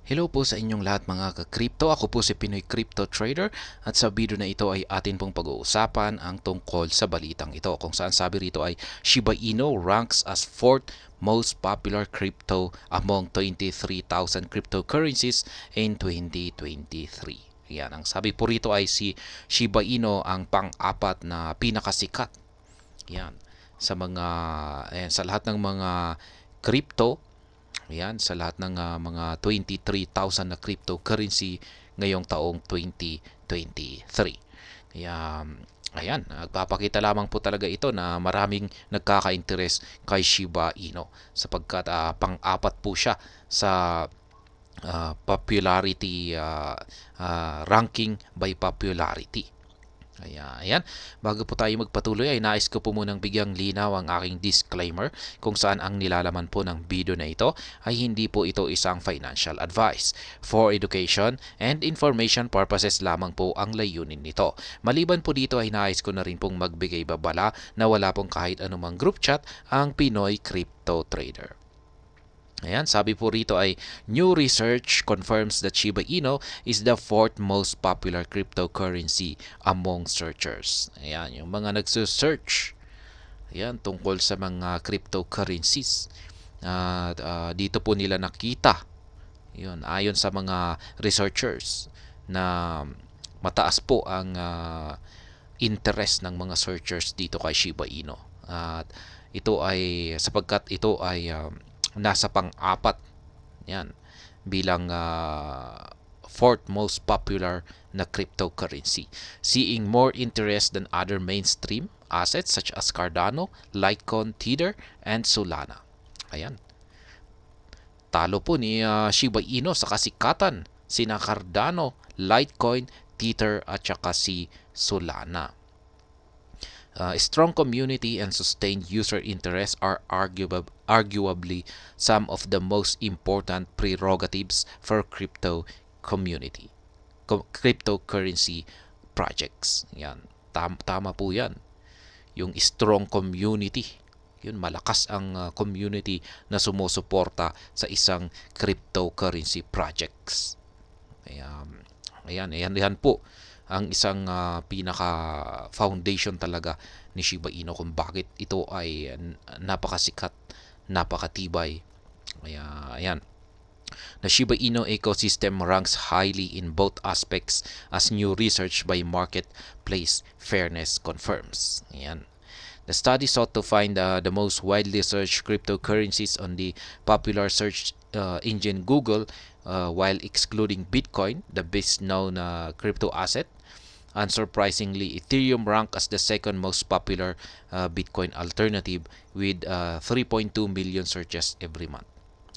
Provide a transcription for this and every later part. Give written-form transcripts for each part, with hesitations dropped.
Hello po sa inyong lahat mga ka-crypto. Ako po si Pinoy Crypto Trader at sa video na ito ay atin pong pag-uusapan ang tungkol sa balitang ito kung saan sabi rito ay Shiba Inu ranks as 4th most popular crypto among 23,000 cryptocurrencies in 2023. Yan, ang sabi po rito ay si Shiba Inu ang pang-apat na pinakasikat. Yan, sa lahat ng mga crypto. Ayan, sa lahat ng mga 23,000 na cryptocurrency ngayong taong 2023. Kaya, ayan, nagpapakita lamang po talaga ito na maraming nagkaka-interes kay Shiba Inu sapagkat pang-apat po siya sa popularity ranking by popularity. Kaya, ayan, bago po tayo magpatuloy ay nais ko po munang bigyang linaw ang aking disclaimer kung saan ang nilalaman po ng video na ito ay hindi po ito isang financial advice. For education and information purposes lamang po ang layunin nito. Maliban po dito ay nais ko na rin pong magbigay babala na wala pong kahit anumang group chat ang Pinoy Crypto Trader. Ayan, sabi po rito ay new research confirms that Shiba Inu is the 4th most popular cryptocurrency among searchers. Ayan, yung mga nagsearch ayan, tungkol sa mga cryptocurrencies. Dito po nila nakita, yun, ayon sa mga researchers na mataas po ang interest ng mga searchers dito kay Shiba Inu. At ito ay sapagkat ito ay nasa pang-apat yan bilang fourth most popular na cryptocurrency, seeing more interest than other mainstream assets such as Cardano, Litecoin, Tether, and Solana. Ayan. Talo po ni Shiba Inu sa kasikatan sina Cardano, Litecoin, Tether at saka si Solana. Strong community and sustained user interest are arguably some of the most important prerogatives for cryptocurrency projects. Yan, tama po yan. Yung strong community, yun, malakas ang community na sumusuporta sa isang cryptocurrency projects. Ayan po ang isang pinaka-foundation talaga ni Shiba Inu kung bakit ito ay napakasikat, napakatibay. Ayan. The Shiba Inu ecosystem ranks highly in both aspects as new research by Marketplace Fairness confirms. Ayan. The study sought to find the most widely searched cryptocurrencies on the popular search engine Google while excluding Bitcoin, the best known crypto asset. Unsurprisingly, Ethereum ranked as the second most popular Bitcoin alternative with 3.2 million searches every month.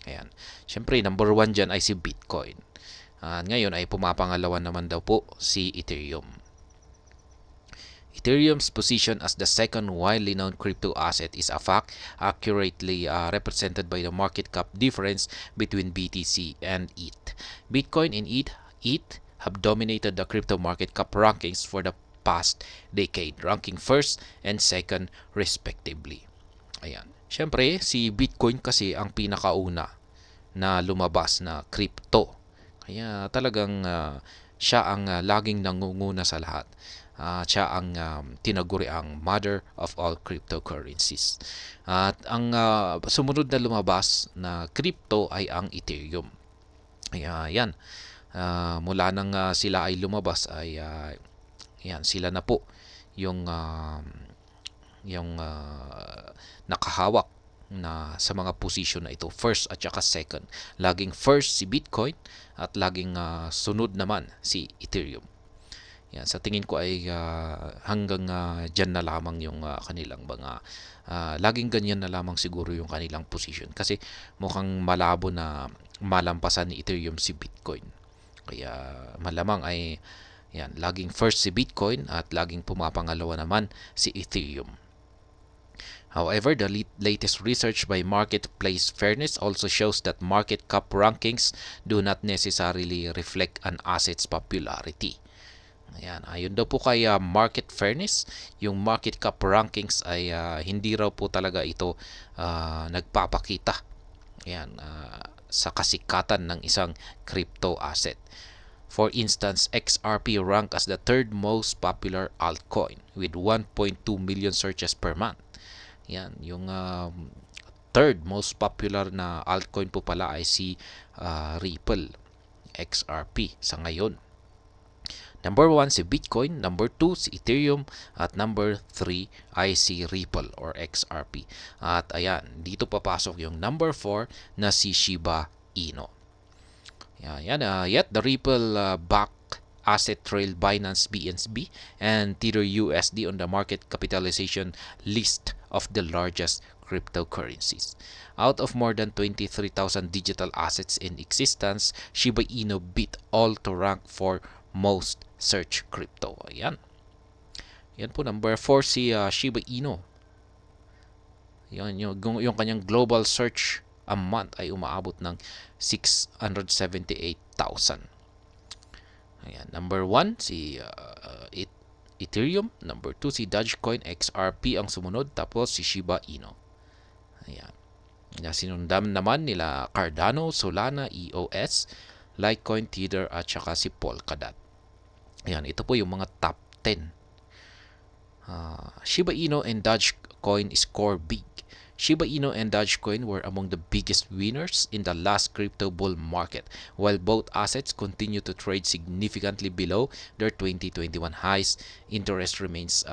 Ayan. Siyempre, number 1 dyan ay si Bitcoin. Ngayon ay pumapangalawa naman daw po si Ethereum. Ethereum's position as the second widely known crypto asset is a fact accurately represented by the market cap difference between BTC and ETH. Bitcoin and ETH have dominated the crypto market cap rankings for the past decade, ranking first and second respectively. Ayan. Siyempre, si Bitcoin kasi ang pinakauna na lumabas na crypto. Kaya talagang siya ang laging nangunguna sa lahat. Siya ang tinaguri ang mother of all cryptocurrencies. At ang sumunod na lumabas na crypto ay ang Ethereum. Ayan. Mula nang sila ay lumabas ay yan, sila na po yung nakahawak na sa mga position na ito, first at saka second. Laging first si Bitcoin at laging sunod naman si Ethereum. Yan, sa tingin ko ay hanggang dyan na lamang yung kanilang mga laging ganyan na lamang siguro yung kanilang position kasi mukhang malabo na malampasan ni Ethereum si Bitcoin. Kaya malamang ay yan, laging first si Bitcoin at laging pumapangalawa naman si Ethereum. However, the latest research by Marketplace Fairness also shows that market cap rankings do not necessarily reflect an asset's popularity. Ayan, ayon daw po kay Market Fairness, yung market cap rankings ay hindi raw po talaga ito nagpapakita. Ayan, sa kasikatan ng isang crypto asset. For instance, XRP ranked as the third most popular altcoin with 1.2 million searches per month. Yan, yung third most popular na altcoin po pala ay si Ripple, XRP sa ngayon. Number 1 si Bitcoin, number 2 si Ethereum, at number 3 ay si Ripple or XRP. At ayan, dito papasok yung number 4 na si Shiba Inu. Yet the Ripple back asset trailed Binance BNB and Tether USD on the market capitalization list of the largest cryptocurrencies. Out of more than 23,000 digital assets in existence, Shiba Inu beat all to rank for most search crypto. Ayan. Yan po, number 4 si Shiba Inu. Yan, yung kanyang global search a month ay umaabot ng 678,000. Ayan, number 1 si Ethereum, number 2 si Dogecoin, XRP ang sumunod, tapos si Shiba Inu. Ayan. Sinundan naman nila Cardano, Solana, EOS, Litecoin, Tether at saka si Polkadot. Ayan, ito po yung mga top 10. Shiba Inu and Dogecoin score big. Shiba Inu and Dogecoin were among the biggest winners in the last crypto bull market, while both assets continue to trade significantly below their 2021 highs. Interest remains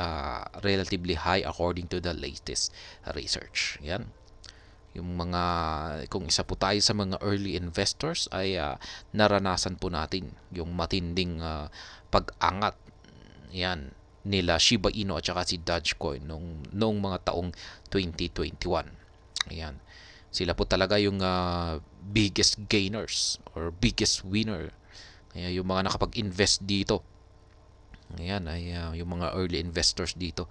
relatively high according to the latest research. Yan. Yung mga, kung isa po tayo sa mga early investors ay naranasan po natin yung matinding pag-angat yan nila Shiba Inu at saka si Dogecoin noong mga taong 2021. Ayan. Sila po talaga yung biggest gainers or biggest winner. Ayan, yung mga nakapag-invest dito. Ayan, ay yung mga early investors dito.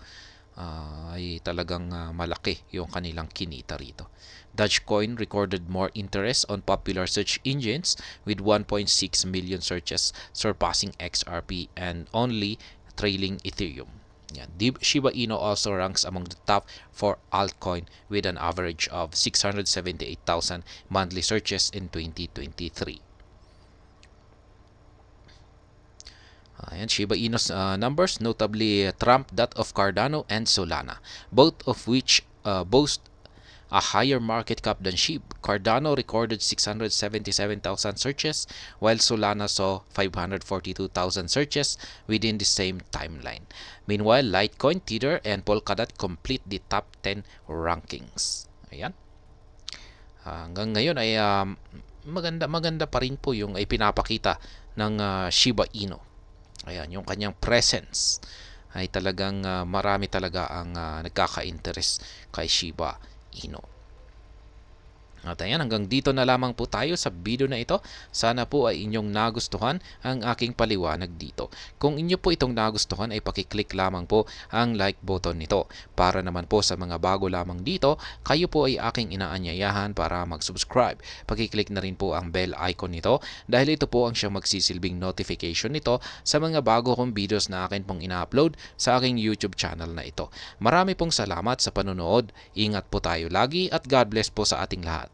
Ay talagang malaki yung kanilang kinita rito. Dogecoin recorded more interest on popular search engines with 1.6 million searches, surpassing XRP and only trailing Ethereum. Yan. Shiba Inu also ranks among the top 4 altcoin with an average of 678,000 monthly searches in 2023. Ayan, Shiba Inu's numbers notably trumped that of Cardano and Solana, both of which boast a higher market cap than SHIB. Cardano recorded 677,000 searches, while Solana saw 542,000 searches within the same timeline. Meanwhile, Litecoin, Tether, and Polkadot complete the top 10 rankings. Ayan. Hanggang ngayon ay maganda pa rin po yung ipinapakita ng Shiba Inu. Ayan, yung kanyang presence ay talagang marami talaga ang nagkaka-interest kay Shiba Inu. At ayan, hanggang dito na lamang po tayo sa video na ito. Sana po ay inyong nagustuhan ang aking paliwanag dito. Kung inyo po itong nagustuhan ay pakiclick lamang po ang like button nito. Para naman po sa mga bago lamang dito, kayo po ay aking inaanyayahan para mag-subscribe. Pakiclick na rin po ang bell icon nito dahil ito po ang siyang magsisilbing notification nito sa mga bago kong videos na akin pong ina-upload sa aking YouTube channel na ito. Marami pong salamat sa panonood. Ingat po tayo lagi at God bless po sa ating lahat.